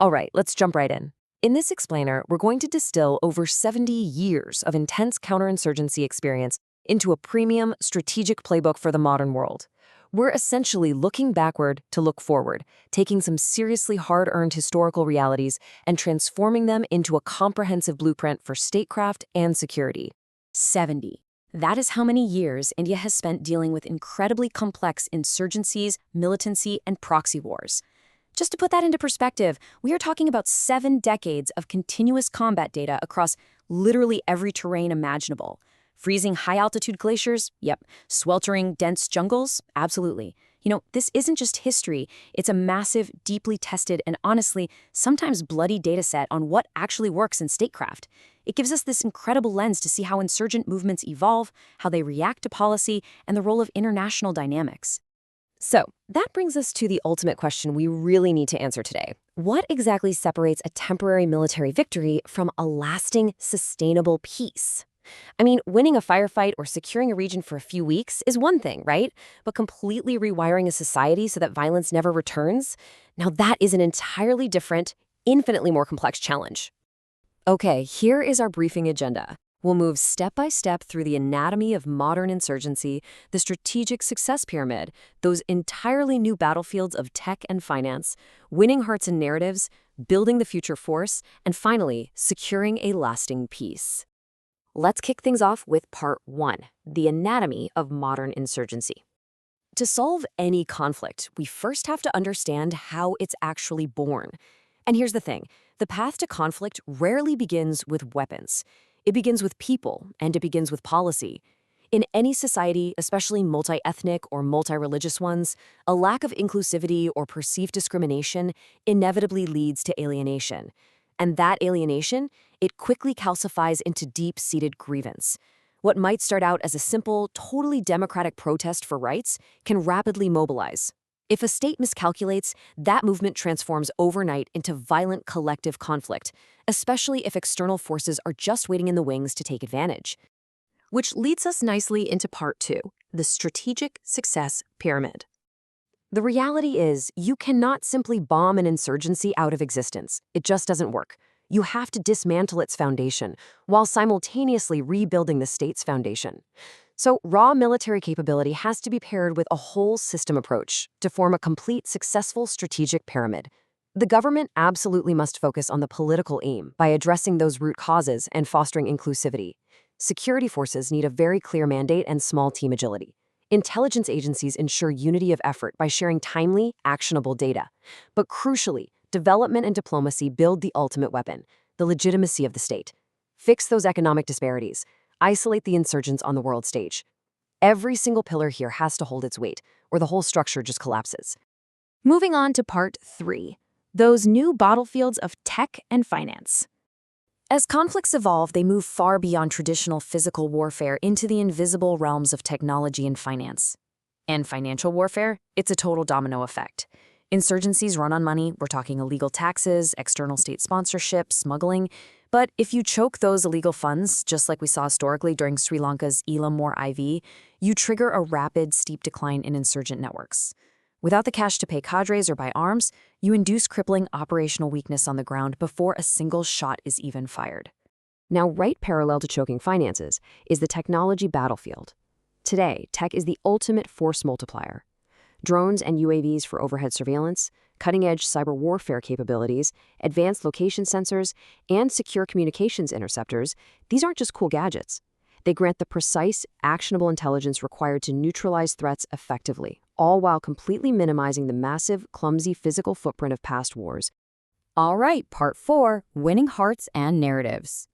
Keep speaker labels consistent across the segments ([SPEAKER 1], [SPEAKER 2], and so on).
[SPEAKER 1] All right, let's jump right in. In this explainer, we're going to distill over 70 years of intense counterinsurgency experience into a premium, strategic playbook for the modern world. We're essentially looking backward to look forward, taking some seriously hard-earned historical realities and transforming them into a comprehensive blueprint for statecraft and security.
[SPEAKER 2] 70. That is how many years India has spent dealing with incredibly complex insurgencies, militancy, and proxy wars. Just to put that into perspective, we are talking about 7 decades of continuous combat data across literally every terrain imaginable. Freezing high-altitude glaciers? Yep. Sweltering, dense jungles? Absolutely. This isn't just history. It's a massive, deeply tested, and honestly, sometimes bloody dataset on what actually works in statecraft. It gives us this incredible lens to see how insurgent movements evolve, how they react to policy, and the role of international dynamics.
[SPEAKER 1] So, that brings us to the ultimate question we really need to answer today. What exactly separates a temporary military victory from a lasting, sustainable peace? I mean, winning a firefight or securing a region for a few weeks is one thing, right? But completely rewiring a society so that violence never returns? Now that is an entirely different, infinitely more complex challenge. Okay, here is our briefing agenda. We'll move step by step through the anatomy of modern insurgency, the strategic success pyramid, those entirely new battlefields of tech and finance, winning hearts and narratives, building the future force, and finally, securing a lasting peace. Let's kick things off with part 1, the anatomy of modern insurgency. To solve any conflict, we first have to understand how it's actually born. And here's the thing, the path to conflict rarely begins with weapons. It begins with people, and it begins with policy. In any society, especially multi-ethnic or multi-religious ones, a lack of inclusivity or perceived discrimination inevitably leads to alienation. And that alienation, it quickly calcifies into deep-seated grievance. What might start out as a simple, totally democratic protest for rights can rapidly mobilize. If a state miscalculates, that movement transforms overnight into violent collective conflict, especially if external forces are just waiting in the wings to take advantage. Which leads us nicely into part 2, the strategic success pyramid. The reality is, you cannot simply bomb an insurgency out of existence. It just doesn't work. You have to dismantle its foundation, while simultaneously rebuilding the state's foundation. So raw military capability has to be paired with a whole system approach to form a complete, successful strategic pyramid. The government absolutely must focus on the political aim by addressing those root causes and fostering inclusivity. Security forces need a very clear mandate and small team agility. Intelligence agencies ensure unity of effort by sharing timely, actionable data. But crucially, development and diplomacy build the ultimate weapon, the legitimacy of the state. Fix those economic disparities. Isolate the insurgents on the world stage. Every single pillar here has to hold its weight, or the whole structure just collapses. Moving on to part 3, those new battlefields of tech and finance. As conflicts evolve, they move far beyond traditional physical warfare into the invisible realms of technology and finance. And financial warfare, it's a total domino effect. Insurgencies run on money, we're talking illegal taxes, external state sponsorship, smuggling. But if you choke those illegal funds, just like we saw historically during Sri Lanka's Elam War IV, you trigger a rapid, steep decline in insurgent networks. Without the cash to pay cadres or buy arms, you induce crippling operational weakness on the ground before a single shot is even fired. Now, right parallel to choking finances is the technology battlefield. Today, tech is the ultimate force multiplier. Drones and UAVs for overhead surveillance, cutting-edge cyber warfare capabilities, advanced location sensors, and secure communications interceptors, these aren't just cool gadgets. They grant the precise, actionable intelligence required to neutralize threats effectively, all while completely minimizing the massive, clumsy physical footprint of past wars. All right, part 4, winning hearts and narratives.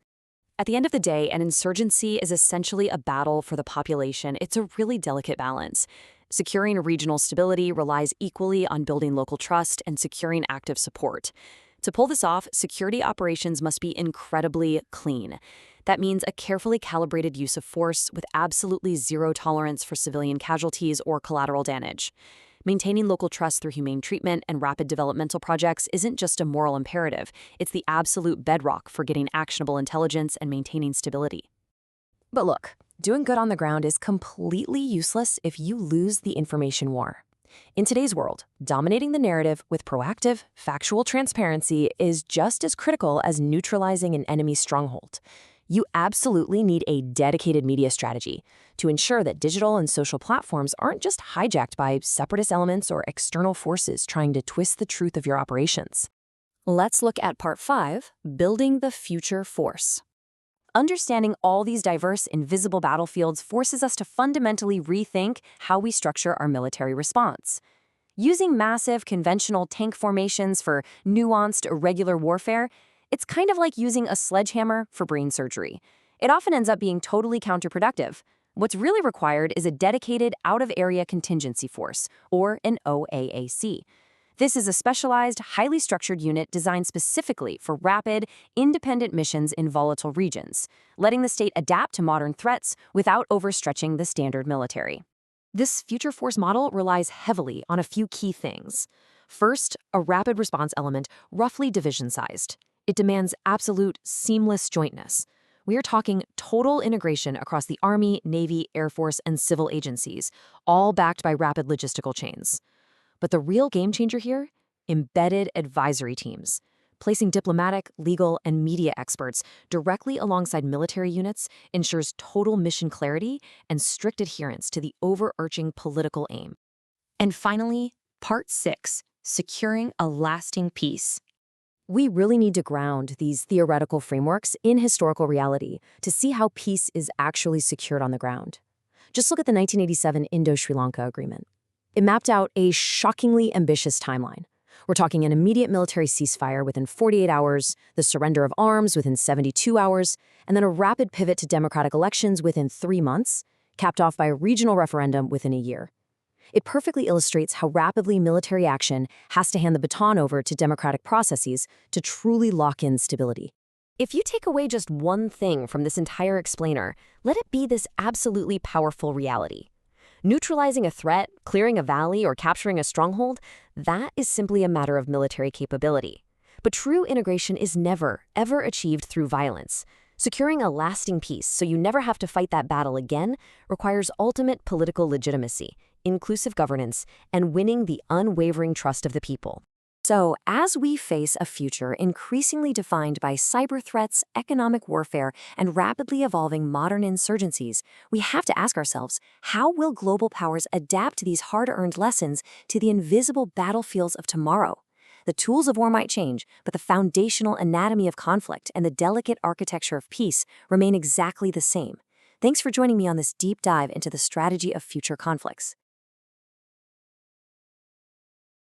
[SPEAKER 1] At the end of the day, an insurgency is essentially a battle for the population. It's a really delicate balance. Securing regional stability relies equally on building local trust and securing active support. To pull this off, security operations must be incredibly clean. That means a carefully calibrated use of force with absolutely zero tolerance for civilian casualties or collateral damage. Maintaining local trust through humane treatment and rapid developmental projects isn't just a moral imperative, it's the absolute bedrock for getting actionable intelligence and maintaining stability. But look, doing good on the ground is completely useless if you lose the information war.
[SPEAKER 2] In today's world, dominating the narrative with proactive, factual transparency is just as critical as neutralizing an enemy's stronghold. You absolutely need a dedicated media strategy to ensure that digital and social platforms aren't just hijacked by separatist elements or external forces trying to twist the truth of your operations. Let's look at Part 5, Building the Future Force. Understanding all these diverse, invisible battlefields forces us to fundamentally rethink how we structure our military response. Using massive, conventional tank formations for nuanced, irregular warfare, it's kind of like using a sledgehammer for brain surgery. It often ends up being totally counterproductive. What's really required is a dedicated out-of-area contingency force, or an OAAC. This is a specialized, highly structured unit designed specifically for rapid, independent missions in volatile regions, letting the state adapt to modern threats without overstretching the standard military. This future force model relies heavily on a few key things. First, a rapid response element roughly division-sized. It demands absolute, seamless jointness. We are talking total integration across the Army, Navy, Air Force, and civil agencies, all backed by rapid logistical chains. But the real game changer here? Embedded advisory teams. Placing diplomatic, legal, and media experts directly alongside military units ensures total mission clarity and strict adherence to the overarching political aim. And finally, Part 6, Securing a Lasting Peace. We really need to ground these theoretical frameworks in historical reality to see how peace is actually secured on the ground. Just look at the 1987 Indo-Sri Lanka Agreement. It mapped out a shockingly ambitious timeline. We're talking an immediate military ceasefire within 48 hours, the surrender of arms within 72 hours, and then a rapid pivot to democratic elections within 3 months, capped off by a regional referendum within a year. It perfectly illustrates how rapidly military action has to hand the baton over to democratic processes to truly lock in stability. If you take away just one thing from this entire explainer, let it be this absolutely powerful reality. Neutralizing a threat, clearing a valley, or capturing a stronghold, that is simply a matter of military capability. But true integration is never, ever achieved through violence. Securing a lasting peace so you never have to fight that battle again requires ultimate political legitimacy, inclusive governance, and winning the unwavering trust of the people. So, as we face a future increasingly defined by cyber threats, economic warfare, and rapidly evolving modern insurgencies, we have to ask ourselves, how will global powers adapt these hard-earned lessons to the invisible battlefields of tomorrow? The tools of war might change, but the foundational anatomy of conflict and the delicate architecture of peace remain exactly the same. Thanks for joining me on this deep dive into the strategy of future conflicts.